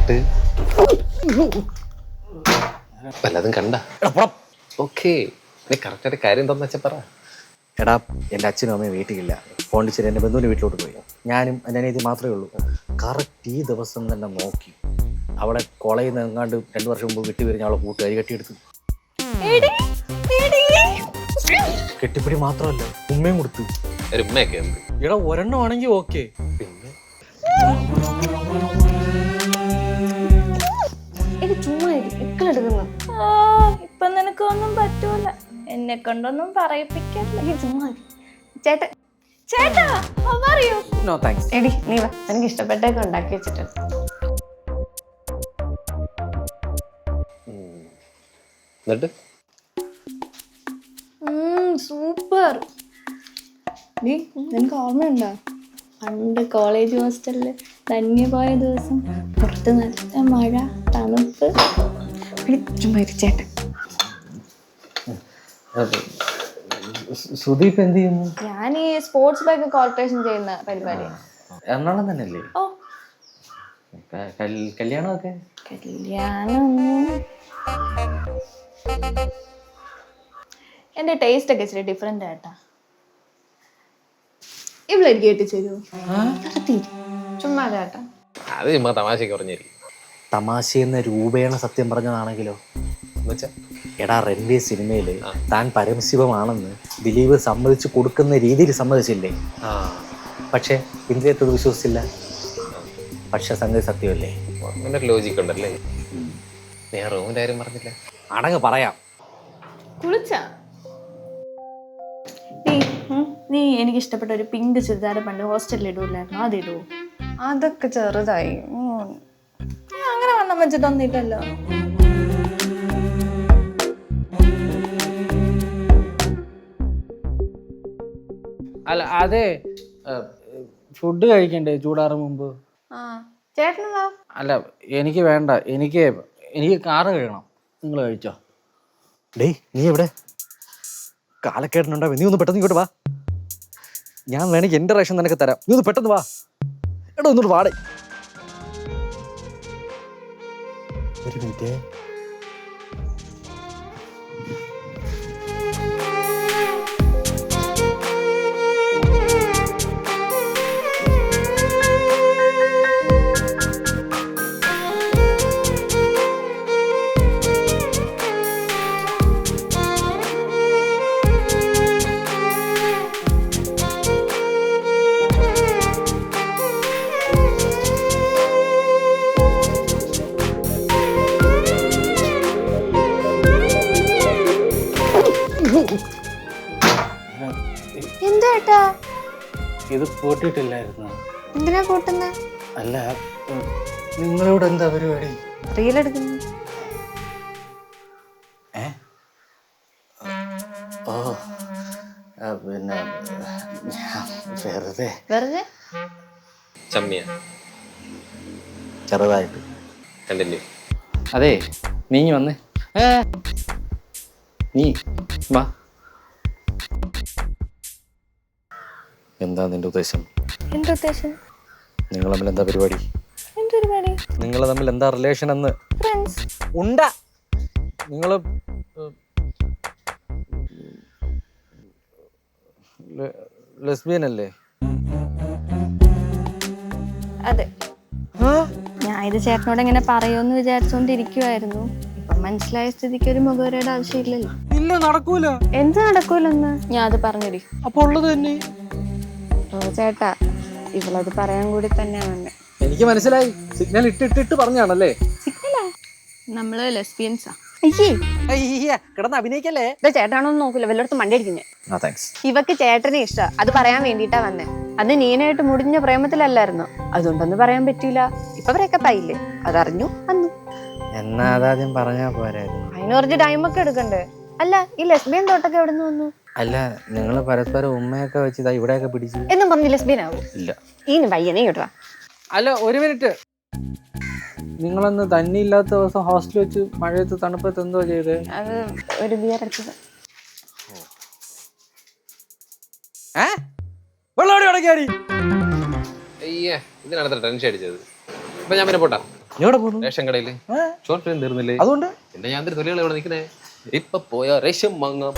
എന്നിട്ട് വല്ലതും കണ്ട? ഓക്കെ, നീ കറക്റ്റായിട്ട് കാര്യം എന്താന്ന് വെച്ചാൽ പറ. എടാ, എൻ്റെ അച്ഛനും അമ്മയും വീട്ടിലില്ല. പോണ്ടിച്ചേരി എൻ്റെ ബന്ധുവിൻ്റെ വീട്ടിലോട്ട് പോയി. ഞാനും എൻ്റെ അനിയത്തി മാത്രമേ ഉള്ളൂ. കറക്റ്റ് ഈ ദിവസം തന്നെ നോക്കി അവളെ കോളേജിൽ നിന്ന് എങ്ങാണ്ട് 2 വർഷം മുമ്പ് വിട്ടു പിരിഞ്ഞ അവളെ കൂട്ടുകാരി കെട്ടിയെടുത്തു. കെട്ടിപ്പിടി മാത്രമല്ല, ഉമ്മയും കൊടുത്തു. ഒരു ഉമ്മയൊക്കെ ഉണ്ട്. ഇവിടെ ഒരെണ്ണം ആണെങ്കിൽ ഓക്കെ. പിന്നെ ഇപ്പൊ നിനക്കൊന്നും പറ്റൂല, എന്നെ കൊണ്ടൊന്നും പറയിപ്പിക്കല്ലേ. ചേട്ടൻ ചേട്ടാ, പറയൂ. No thanks. എടി നീ വാ, എനിക്ക് ഇഷ്ടപ്പെട്ടൊക്കെ ഉണ്ടാക്കി വെച്ചിട്ടുണ്ട്. എന്നിട്ട് സൂപ്പർ. നീ നിനക്ക് ഓർമ്മയുണ്ടോ പണ്ട് കോളേജ് ഹോസ്റ്റലില് ധന്യ പോയ ദിവസം? പുറത്ത് നല്ല മഴ, തണുപ്പ്. ചുമ്മാ ഇരി ചേട്ടൻ. സുദീപ് എന്ത് ചെയ്യുന്നു? ഞാൻ ഈ സ്പോർട്സ് ബാഗ് കോർപ്പറേഷൻ ചെയ്യുന്ന പരിപാടി. എറണാകുളം തന്നെയല്ലേ? ഓ, കല്യാണമൊക്കെ? കല്യാണം എന്റെ ടേസ്റ്റ് ഒക്കെ ഇച്ചിരി ഡിഫറെന്റ് ആയിട്ടാ. ഇവിടെ കേട്ടിച്ചു ചുമ്മാ ചേട്ടാ. അത് ചുമ്മാ തമാശക്ക് പറഞ്ഞിരിക്കും. തമാശയെന്ന രൂപേണ സത്യം പറഞ്ഞതാണെങ്കിലോ? എന്നുവെച്ചാ എടാ, റെൻവേ സിനിമയിൽ താൻ പരമശിവമാണെന്ന് ദിലീപ് സമ്മതിച്ചു കൊടുക്കുന്ന രീതിയിൽ സമ്മതിച്ചില്ലേ? പക്ഷേ ഇന്ദ്രിയത്തോട് വിശ്വസിച്ചില്ല. പക്ഷെ സംഗതി സത്യമല്ലേ? അങ്ങനെ ഒരു ലോജിക്ക് ഉണ്ടല്ലേ? നീ റൂമിൻ്റെ കാര്യം പറഞ്ഞില്ല. അടങ്ങ് പറയാം. കുളിച്ചാ നീ എനിക്ക് ഇഷ്ടപ്പെട്ട ഒരു പിങ്ക് ചുരിദാർ പണ്ട് ഹോസ്റ്റലിൽ ഇടൂല്ലായിരുന്നു, അതിടുവോ? അതൊക്കെ ചെറുതായി. അങ്ങനെ വണ്ണം വെച്ചിട്ടൊന്നുമില്ലല്ലോ. അല്ല, അതെ, ഫുഡ് കഴിക്കണ്ടേ ചൂടാറും മുമ്പ്? ചേട്ടന് വാ. അല്ല, എനിക്ക് വേണ്ട. എനിക്ക് കാറ് കഴുകണം. നിങ്ങൾ കഴിച്ചോ? ഡേയ്, നീ എവിടെ? കാലക്കേടനുണ്ടാവും. നീ ഒന്ന് പെട്ടെന്ന് ഇങ്ങോട്ട് വാ. ഞാൻ വേണമെങ്കിൽ എൻ്റെ റേഷൻ നിനക്ക് തരാം. നീ ഒന്ന് പെട്ടെന്ന് വാ. എടാ, ഒന്നോട്ട് വാടേ. ഒരു മിനിറ്റ്. എന്താ ഏട്ടാ ഇത് പോട്ടിട്ടില്ലായിരുന്നു. എന്തിനാ കൂട്ടുന്നേ? അല്ല, നിങ്ങളോട് എന്താ പരിപാടി? റീലെടുക്കുന്നു. ഓ, പിന്നെ വെറുതെ വെറുതെ ചമ്മിയ ചെറുതായിട്ട്. കണ്ടില്ലേ? അതെ, നീ വന്നേ. നീ വാ. എന്താ നിന്റെ ഉദ്ദേശം? എന്താ ഉദ്ദേശം? നിങ്ങൾ തമ്മിൽ എന്താ പരിപാടി? എന്ത് പരിപാടി? നിങ്ങൾ തമ്മിൽ എന്താ റിലേഷൻ എന്ന്? ഫ്രണ്ട്സ്. ഉണ്ട. നിങ്ങൾ ലെസ്ബിയൻ അല്ലേ? അതെ. ഞാൻ ഇത് ചേട്ടനോട് എങ്ങനെ പറയുമെന്ന് വിചാരിച്ചോണ്ടിരിക്കുവായിരുന്നു. ഇപ്പൊ മനസ്സിലായ സ്ഥിതിക്ക് ഒരു മുഖവരയുടെ ആവശ്യമില്ലല്ലോ. ഇല്ല, നടക്കൂല. എന്ത് നടക്കൂലെന്ന് ഞാൻ അത് പറഞ്ഞിരി. അപ്പൊ ഉള്ളത് തന്നെ. ചേട്ടാ, ഇവളത് പറയാൻ കൂടി തന്നെയാണ്. എനിക്ക് മനസ്സിലായി. സിഗ്നൽ ഇട്ടിട്ട് പറഞ്ഞാണല്ലേ? സിഗ്നലാ? നമ്മള് ലെസ്ബിയൻസാ. കിടന്ന് അഭിനയിക്കല്ലേ? ചേട്ടാണോന്ന് നോക്കില്ല, വല്ലയിടത്തും മണ്ടി അടിക്കുന്നേ. താങ്ക്സ്. ഇവക്ക് ചേട്ടനെ ഇഷ്ട, അത് പറയാൻ വേണ്ടിട്ടാ വന്നേ. അത് നീനായിട്ട് മുടിഞ്ഞ പ്രേമത്തിലല്ലായിരുന്നു, അതുകൊണ്ടൊന്നും പറയാൻ പറ്റിയില്ല. ഇപ്പൊ ബ്രേക്കപ്പ് ആയില്ലേ, അതറിഞ്ഞു വന്നു. എന്നാ അതാദ്യം പറഞ്ഞാ പോരായിരുന്നു? അതിന് കുറച്ച് ടൈമൊക്കെ എടുക്കണ്ടേ? അല്ല, ഈ ലെസ്ബിയൻ തോട്ടൊക്കെ എവിടെ നിന്ന് വന്നു? അല്ല, നിങ്ങൾ പരസ്പരം ഉമ്മയൊക്കെ വെച്ച് ഇതാ ഇവിടെയൊക്കെ പിടിച്ചു എന്നും പറഞ്ഞ് ലെസ്ബിയൻ ആവൂ? ഇല്ല. ഈ പയ്യനെ കേട്ടോ. അല്ല, ഒരു മിനിറ്റ്. നിങ്ങളന്ന് തന്നെ ഇല്ലാത്ത ദിവസം ഹോസ്റ്റലിൽ വെച്ച് മഴയത്ത് തണുപ്പത്ത് എന്തോ ചെയ്തേ? അത് ഒരു ബിയർ അടിച്ചത്. അയ്യേ, ഇതിനടുത്ത ടെൻഷൻ അടിച്ചത്. അപ്പൊ ഞാൻ പിന്നെ പോട്ടാ. നീ എവിടെ പോകുന്നു? റേഷൻ കടയില് ഏ? ഷോർട്ട് ഫിലിം തീർന്നില്ലേ? അതുകൊണ്ട് പിന്നെ ഞാൻ തൊലികൾ ഇവിടെ നിൽക്കുന്നേ. ഇപ്പൊ പോയ റേഷൻ വാങ്ങാം.